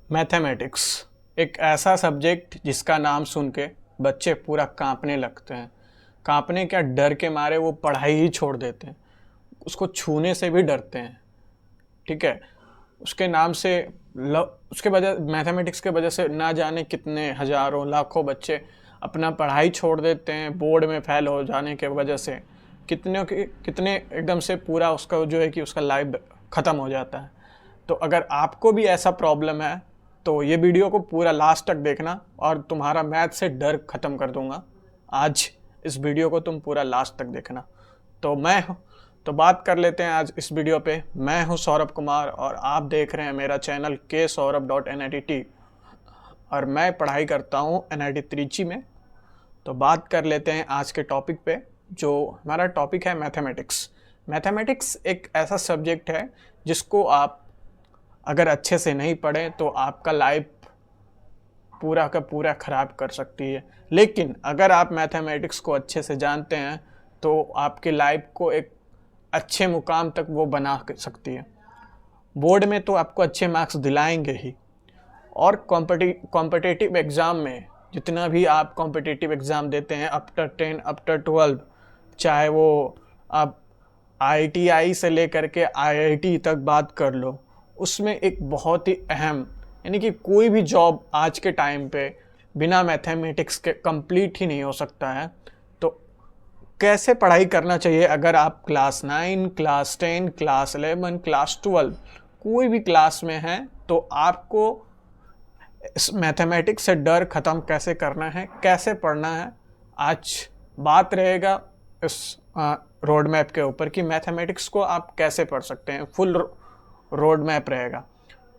Mathematics एक ऐसा subject जिसका नाम सुन के बच्चे पूरा कांपने लगते हैं। कांपने क्या, डर के मारे वो पढ़ाई ही छोड़ देते हैं, उसको छूने से भी डरते हैं। ठीक है, उसके नाम से उसके वजह मैथमेटिक्स के वजह से ना जाने कितने हजारों लाखों बच्चे अपना पढ़ाई छोड़ देते हैं। बोर्ड में फेल हो जाने के वजह से कितने एकदम से पूरा उसका जो है कि उसका लाइफ ख़त्म हो जाता है। तो अगर आपको भी ऐसा प्रॉब्लम है तो ये वीडियो को पूरा लास्ट तक देखना और तुम्हारा मैथ से डर ख़त्म कर दूंगा। आज इस वीडियो को तुम पूरा लास्ट तक देखना। तो बात कर लेते हैं आज इस वीडियो पे। मैं हूं सौरभ कुमार और आप देख रहे हैं मेरा चैनल KSaurabh.NITT और मैं पढ़ाई करता हूं NIT त्रिची में। तो बात कर लेते हैं आज के टॉपिक पे, जो हमारा टॉपिक है मैथमेटिक्स। मैथमेटिक्स एक ऐसा सब्जेक्ट है जिसको आप अगर अच्छे से नहीं पढ़ें तो आपका लाइफ पूरा का पूरा ख़राब कर सकती है, लेकिन अगर आप मैथमेटिक्स को अच्छे से जानते हैं तो आपके लाइफ को एक अच्छे मुकाम तक वो बना सकती है। बोर्ड में तो आपको अच्छे मार्क्स दिलाएंगे ही, और कॉम्पिटिटिव एग्ज़ाम में जितना भी आप कॉम्पिटिटिव एग्ज़ाम देते हैं आफ्टर 10 आफ्टर 12, चाहे वो आप IITI से लेकर के IIT तक बात कर लो, उसमें एक बहुत ही अहम, यानी कि कोई भी जॉब आज के टाइम पे बिना मैथमेटिक्स के कंप्लीट ही नहीं हो सकता है। तो कैसे पढ़ाई करना चाहिए अगर आप क्लास 9, क्लास 10, क्लास 11, क्लास 12 कोई भी क्लास में हैं, तो आपको इस मैथमेटिक्स से डर ख़त्म कैसे करना है, कैसे पढ़ना है, आज बात रहेगा इस रोड मैप के ऊपर कि मैथमेटिक्स को आप कैसे पढ़ सकते हैं। फुल रोड मैप रहेगा।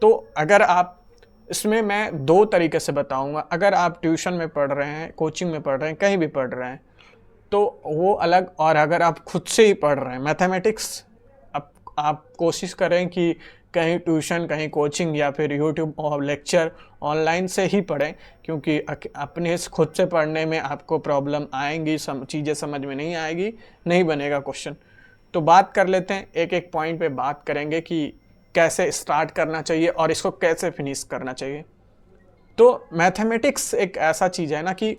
तो अगर आप इसमें मैं दो तरीके से बताऊंगा। अगर आप ट्यूशन में पढ़ रहे हैं, कोचिंग में पढ़ रहे हैं, कहीं भी पढ़ रहे हैं तो वो अलग, और अगर आप खुद से ही पढ़ रहे हैं मैथमेटिक्स, आप कोशिश करें कि कहीं ट्यूशन, कहीं कोचिंग या फिर यूट्यूब और लेक्चर ऑनलाइन से ही पढ़ें, क्योंकि अपने खुद से पढ़ने में आपको प्रॉब्लम आएंगी, चीज़ें समझ में नहीं आएगी, नहीं बनेगा क्वेश्चन। तो बात कर लेते हैं, एक एक पॉइंट पे बात करेंगे कि कैसे स्टार्ट करना चाहिए और इसको कैसे फिनिश करना चाहिए। तो मैथमेटिक्स एक ऐसा चीज़ है ना कि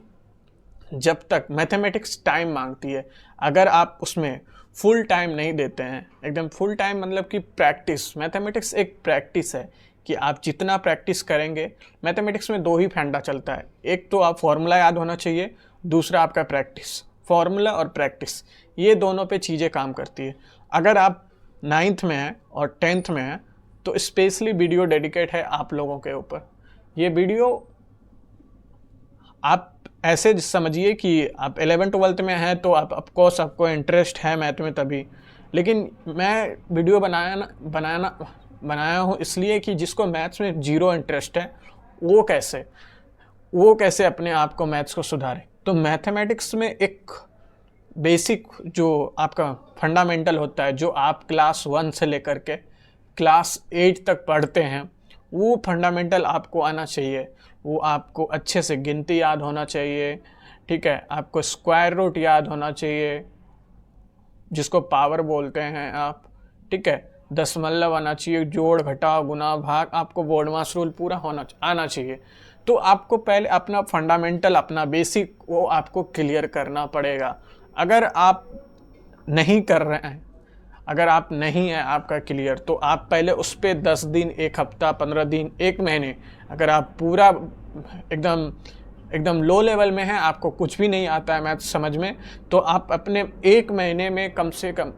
जब तक मैथमेटिक्स टाइम मांगती है, अगर आप उसमें फुल टाइम नहीं देते हैं, एकदम फुल टाइम मतलब कि प्रैक्टिस, मैथमेटिक्स एक प्रैक्टिस है कि आप जितना प्रैक्टिस करेंगे। मैथमेटिक्स में दो ही फंडा चलता है, एक तो आप फॉर्मूला याद होना चाहिए, दूसरा आपका प्रैक्टिस। फॉर्मूला और प्रैक्टिस, ये दोनों पे चीज़ें काम करती है। अगर आप 9th में हैं और 10th में हैं तो स्पेशली वीडियो डेडिकेट है आप लोगों के ऊपर। ये वीडियो आप ऐसे समझिए कि आप 11th-12th में हैं तो आप ऑफकोर्स आपको इंटरेस्ट है मैथ में तभी, लेकिन मैं वीडियो बनाया हूँ इसलिए कि जिसको मैथ्स में ज़ीरो इंटरेस्ट है वो कैसे अपने आप को मैथ्स को सुधारे। तो मैथमेटिक्स में एक बेसिक जो आपका फंडामेंटल होता है, जो आप क्लास 1 से लेकर के क्लास 8 तक पढ़ते हैं, वो फंडामेंटल आपको आना चाहिए। वो आपको अच्छे से गिनती याद होना चाहिए, ठीक है, आपको स्क्वायर रूट याद होना चाहिए जिसको पावर बोलते हैं आप, ठीक है, दशमलव आना चाहिए, जोड़ घटाव गुना भाग, आपको बोर्डमास रूल पूरा आना चाहिए। तो आपको पहले अपना फंडामेंटल, अपना बेसिक वो आपको क्लियर करना पड़ेगा। अगर आप नहीं कर रहे हैं, अगर आप नहीं है आपका क्लियर, तो आप पहले उस पर 10 दिन, 1 हफ्ता, 15 दिन, 1 महीने, अगर आप पूरा एकदम लो लेवल में हैं, आपको कुछ भी नहीं आता है मैथ समझ में, तो आप अपने 1 महीने में कम से कम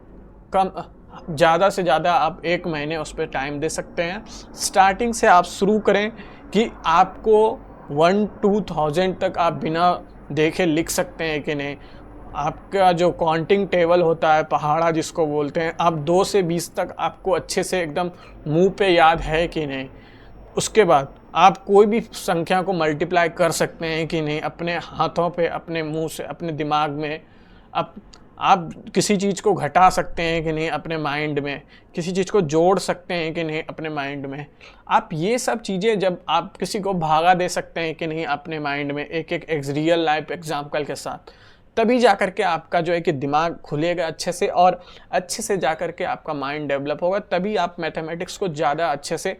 ज़्यादा से ज़्यादा आप 1 महीने उस पर टाइम दे सकते हैं। स्टार्टिंग से आप शुरू करें कि आपको 1-2,000 तक आप बिना देखे लिख सकते हैं कि नहीं। आपका जो काउंटिंग टेबल होता है, पहाड़ा जिसको बोलते हैं, आप 2 से 20 तक आपको अच्छे से एकदम मुंह पे याद है कि नहीं। उसके बाद आप कोई भी संख्या को मल्टीप्लाई कर सकते हैं कि नहीं, अपने हाथों पे, अपने मुंह से, अपने दिमाग में। आप किसी चीज़ को घटा सकते हैं कि नहीं अपने माइंड में, किसी चीज़ को जोड़ सकते हैं कि नहीं अपने माइंड में। आप ये सब चीज़ें, जब आप किसी को भागा दे सकते हैं कि नहीं अपने माइंड में, एक रियल लाइफ एग्जाम्पल के साथ, तभी जा कर के आपका जो है कि दिमाग खुलेगा अच्छे से, और अच्छे से जा कर के आपका माइंड डेवलप होगा, तभी आप मैथमेटिक्स को ज़्यादा अच्छे से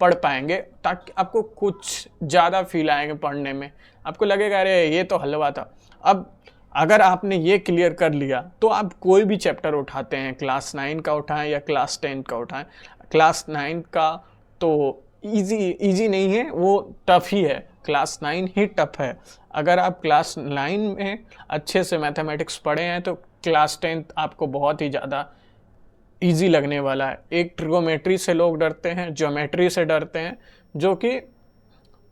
पढ़ पाएंगे, ताकि आपको कुछ ज़्यादा फील आएंगे पढ़ने में, आपको लगेगा अरे ये तो हलवा था। अब अगर आपने ये क्लियर कर लिया तो आप कोई भी चैप्टर उठाते हैं, क्लास 9 का उठाएं या क्लास 10 का उठाएं, क्लास 9 का तो इजी नहीं है, वो टफ ही है, क्लास 9 ही टफ है। अगर आप क्लास 9 में अच्छे से मैथमेटिक्स पढ़े हैं तो क्लास 10 आपको बहुत ही ज़्यादा इजी लगने वाला है। एक ट्रिगोमेट्री से लोग डरते हैं, ज्योमेट्री से डरते हैं, जो कि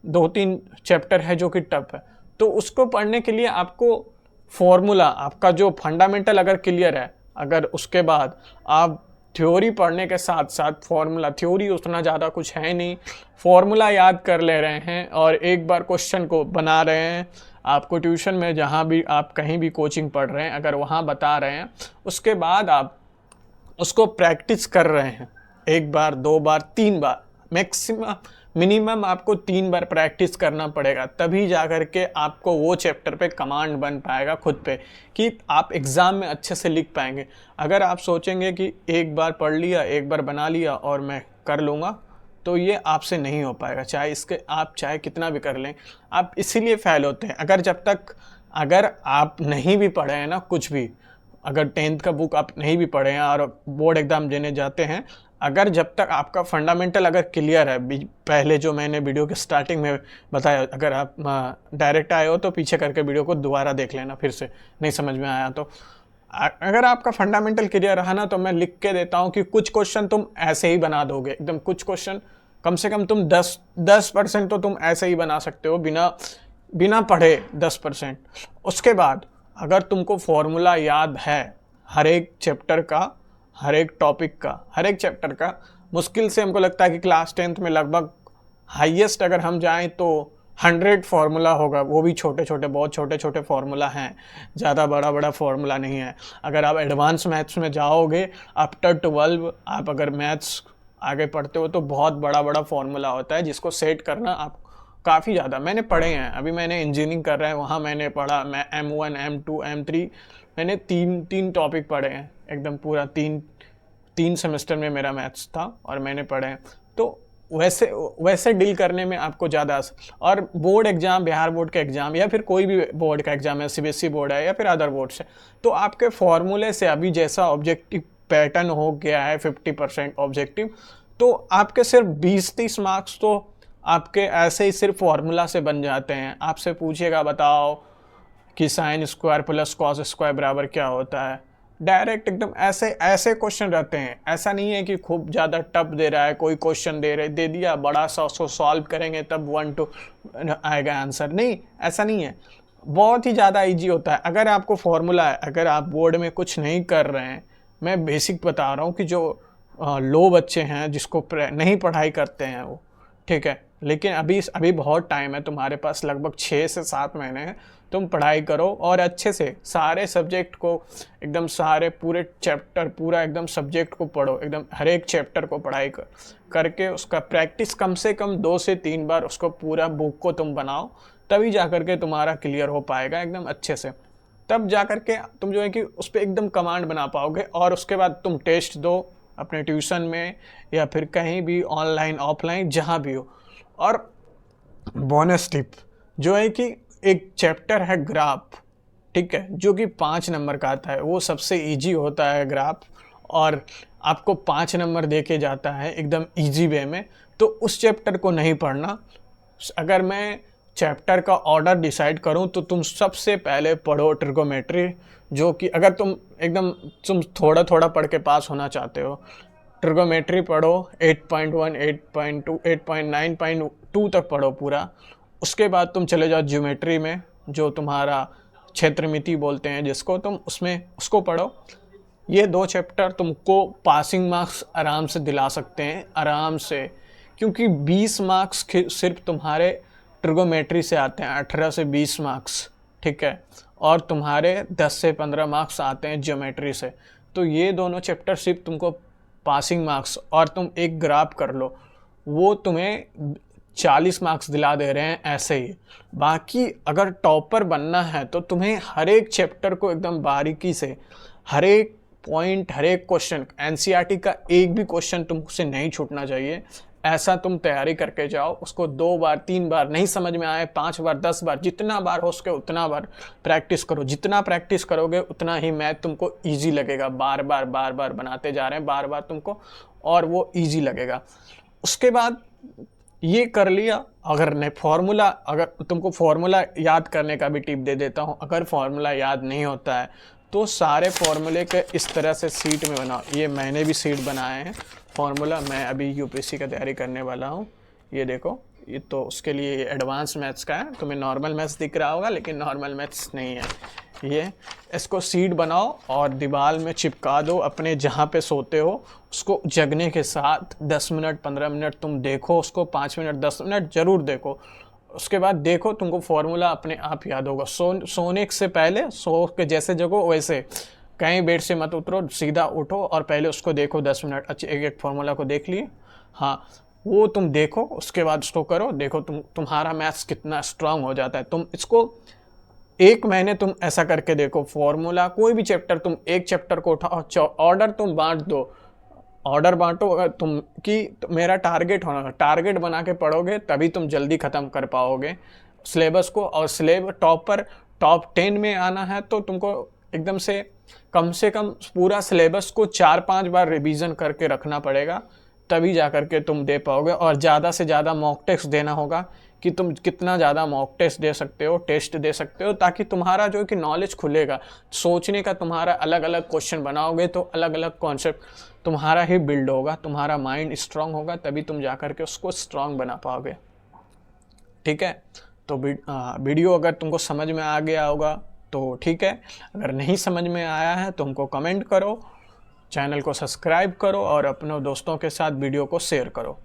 2-3 चैप्टर है जो कि टफ है। तो उसको पढ़ने के लिए आपको फॉर्मूला, आपका जो फंडामेंटल अगर क्लियर है, अगर उसके बाद आप थ्योरी पढ़ने के साथ साथ फॉर्मूला, थ्योरी उतना ज़्यादा कुछ है नहीं, फॉर्मूला याद कर ले रहे हैं और एक बार क्वेश्चन को बना रहे हैं, आपको ट्यूशन में जहाँ भी आप कहीं भी कोचिंग पढ़ रहे हैं अगर वहाँ बता रहे हैं, उसके बाद आप उसको प्रैक्टिस कर रहे हैं 1 बार 2 बार 3 बार, मिनिमम आपको 3 बार प्रैक्टिस करना पड़ेगा, तभी जा कर के आपको वो चैप्टर पे कमांड बन पाएगा खुद पे, कि आप एग्ज़ाम में अच्छे से लिख पाएंगे। अगर आप सोचेंगे कि एक बार पढ़ लिया, एक बार बना लिया और मैं कर लूँगा, तो ये आपसे नहीं हो पाएगा, चाहे कितना भी कर लें। आप इसीलिए फेल होते हैं। अगर आप नहीं भी पढ़े हैं ना कुछ भी, अगर 10th का बुक आप नहीं भी पढ़े हैं और बोर्ड एग्ज़ाम देने जाते हैं, अगर जब तक आपका फंडामेंटल अगर क्लियर है, पहले जो मैंने वीडियो के स्टार्टिंग में बताया, अगर आप डायरेक्ट आए हो तो पीछे करके वीडियो को दोबारा देख लेना, फिर से नहीं समझ में आया तो। अगर आपका फंडामेंटल क्लियर रहा ना, तो मैं लिख के देता हूँ कि कुछ क्वेश्चन तुम ऐसे ही बना दोगे, एकदम कुछ क्वेश्चन कम से कम तुम 10% तो तुम ऐसे ही बना सकते हो बिना पढ़े 10%। उसके बाद अगर तुमको फॉर्मूला याद है हर एक चैप्टर का, हर एक टॉपिक का, हर एक चैप्टर का, मुश्किल से हमको लगता है कि क्लास 10th में लगभग हाईएस्ट अगर हम जाएं तो 100 फार्मूला होगा, वो भी छोटे छोटे, बहुत छोटे छोटे फार्मूला हैं, ज़्यादा बड़ा बड़ा फार्मूला नहीं है। अगर आप एडवांस मैथ्स में जाओगे आफ्टर 12, आप अगर मैथ्स आगे पढ़ते हो तो बहुत बड़ा बड़ा फार्मूला होता है, जिसको सेट करना आप काफ़ी ज़्यादा, मैंने पढ़े हैं, अभी मैंने इंजीनियरिंग कर रहा है, वहाँ मैंने पढ़ा, मैं M1 M2 M3 मैंने तीन टॉपिक पढ़े हैं, एकदम पूरा तीन सेमेस्टर में मेरा मैथ्स था और मैंने पढ़े हैं। तो वैसे डील करने में आपको ज़्यादा, और बोर्ड एग्ज़ाम, बिहार बोर्ड का एग्ज़ाम या फिर कोई भी बोर्ड का एग्ज़ाम है, CBSE बोर्ड है या फिर अदर बोर्ड से, तो आपके फॉर्मूले से अभी जैसा ऑब्जेक्टिव पैटर्न हो गया है 50% ऑब्जेक्टिव, तो आपके सिर्फ 20-30 मार्क्स तो आपके ऐसे ही सिर्फ फार्मूला से बन जाते हैं। आपसे पूछेगा बताओ कि sine square plus cos square बराबर क्या होता है, डायरेक्ट एकदम ऐसे क्वेश्चन रहते हैं। ऐसा नहीं है कि खूब ज़्यादा टफ दे रहा है, कोई क्वेश्चन दे दिया बड़ा सा, उसको सॉल्व करेंगे तब 1-2 आएगा आंसर, नहीं, ऐसा नहीं है, बहुत ही ज़्यादा ईजी होता है। अगर आपको फॉर्मूला है, अगर आप बोर्ड में कुछ नहीं कर रहे हैं, मैं बेसिक बता रहा हूँ कि जो लो बच्चे हैं, जिसको नहीं पढ़ाई करते हैं वो, ठीक है, लेकिन अभी बहुत टाइम है तुम्हारे पास, लगभग 6 से 7 महीने हैं, तुम पढ़ाई करो और अच्छे से सारे सब्जेक्ट को, एकदम सारे पूरे चैप्टर, पूरा एकदम सब्जेक्ट को पढ़ो, एकदम हर एक चैप्टर को पढ़ाई करके उसका प्रैक्टिस कम से कम 2 से 3 बार उसको पूरा बुक को तुम बनाओ, तभी जा कर के तुम्हारा क्लियर हो पाएगा एकदम अच्छे से। तब जा कर के तुम जो है कि उस पर एकदम कमांड बना पाओगे, और उसके बाद तुम टेस्ट दो अपने ट्यूशन में या फिर कहीं भी, ऑनलाइन ऑफलाइन जहाँ भी हो। और बोनस टिप जो है कि एक चैप्टर है ग्राफ, ठीक है, जो कि 5 नंबर का आता है, वो सबसे इजी होता है ग्राफ, और आपको 5 नंबर दे के जाता है एकदम इजी वे में, तो उस चैप्टर को नहीं पढ़ना। अगर मैं चैप्टर का ऑर्डर डिसाइड करूं तो तुम सबसे पहले पढ़ो ट्रिगोमेट्री, जो कि अगर तुम थोड़ा थोड़ा पढ़ के पास होना चाहते हो, ट्रिगोमेट्री पढ़ो, 8.1 8.2 8.9.2 तक पढ़ो पूरा। उसके बाद तुम चले जाओ ज्योमेट्री में, जो तुम्हारा क्षेत्रमिति बोलते हैं जिसको, तुम उसको पढ़ो। ये 2 चैप्टर तुमको पासिंग मार्क्स आराम से दिला सकते हैं, आराम से, क्योंकि 20 मार्क्स सिर्फ तुम्हारे ट्रिगोमेट्री से आते हैं, 18 से 20 मार्क्स, ठीक है, और तुम्हारे 10 से 15 मार्क्स आते हैं ज्योमेट्री से। तो ये दोनों चैप्टर सिर्फ तुमको पासिंग मार्क्स, और तुम एक ग्राफ कर लो, वो तुम्हें 40 मार्क्स दिला दे रहे हैं ऐसे ही। बाकी अगर टॉपर बनना है तो तुम्हें हर एक चैप्टर को एकदम बारीकी से, हर एक पॉइंट, हर एक क्वेश्चन, NCERT का एक भी क्वेश्चन तुमसे नहीं छूटना चाहिए, ऐसा तुम तैयारी करके जाओ, उसको 2 बार 3 बार नहीं समझ में आए 5 बार 10 बार, जितना बार हो सके उतना बार प्रैक्टिस करो। जितना प्रैक्टिस करोगे उतना ही मैथ तुमको ईजी लगेगा। बार बार बनाते जा रहे हैं, बार बार तुमको और वो ईजी लगेगा। उसके बाद ये कर लिया। अगर नहीं फॉर्मूला, अगर तुमको फॉर्मूला याद करने का भी टिप दे देता हूँ। अगर फॉर्मूला याद नहीं होता है तो सारे फॉर्मूले के इस तरह से सीट में बनाओ। ये मैंने भी सीट बनाए हैं फॉर्मूला, मैं अभी यूपीएससी का तैयारी करने वाला हूँ। ये देखो, ये तो उसके लिए एडवांस मैथ्स का है, तुम्हें नॉर्मल मैथ्स दिख रहा होगा लेकिन नॉर्मल मैथ्स नहीं है। ये इसको सीट बनाओ और दीवार में चिपका दो अपने जहाँ पे सोते हो। उसको जगने के साथ 10 मिनट 15 मिनट तुम देखो उसको, 5 मिनट 10 मिनट ज़रूर देखो। उसके बाद देखो तुमको फॉर्मूला अपने आप याद होगा। सोने से पहले सो के जैसे जगो वैसे, कहीं बेड से मत उतरो, सीधा उठो और पहले उसको देखो 10 मिनट। अच्छे एक एक फार्मूला को देख लिए, हाँ वो तुम देखो, उसके बाद उसको करो। देखो तुम्हारा मैथ्स कितना स्ट्रांग हो जाता है। तुम इसको 1 महीने तुम ऐसा करके देखो। फॉर्मूला कोई भी चैप्टर, तुम एक चैप्टर को उठाओ, ऑर्डर तुम बांट दो, ऑर्डर बांटो। अगर तुम कि मेरा टारगेट होना, टारगेट बना के पढ़ोगे तभी तुम जल्दी ख़त्म कर पाओगे सिलेबस को। और टॉप 10 में आना है तो तुमको एकदम से कम पूरा सिलेबस को 4-5 बार रिवीजन करके रखना पड़ेगा, तभी जा कर के तुम दे पाओगे। और ज़्यादा से ज़्यादा मॉक टेस्ट देना होगा कि तुम कितना ज़्यादा मॉक टेस्ट दे सकते हो, टेस्ट दे सकते हो, ताकि तुम्हारा जो कि नॉलेज खुलेगा। सोचने का तुम्हारा अलग अलग क्वेश्चन बनाओगे तो अलग अलग कॉन्सेप्ट तुम्हारा ही बिल्ड होगा, तुम्हारा माइंड स्ट्रांग होगा, तभी तुम जा कर के उसको स्ट्रांग बना पाओगे। ठीक है, तो वीडियो अगर तुमको समझ में आ गया होगा तो ठीक है, अगर नहीं समझ में आया है तो हमको कमेंट करो, चैनल को सब्सक्राइब करो और अपने दोस्तों के साथ वीडियो को शेयर करो।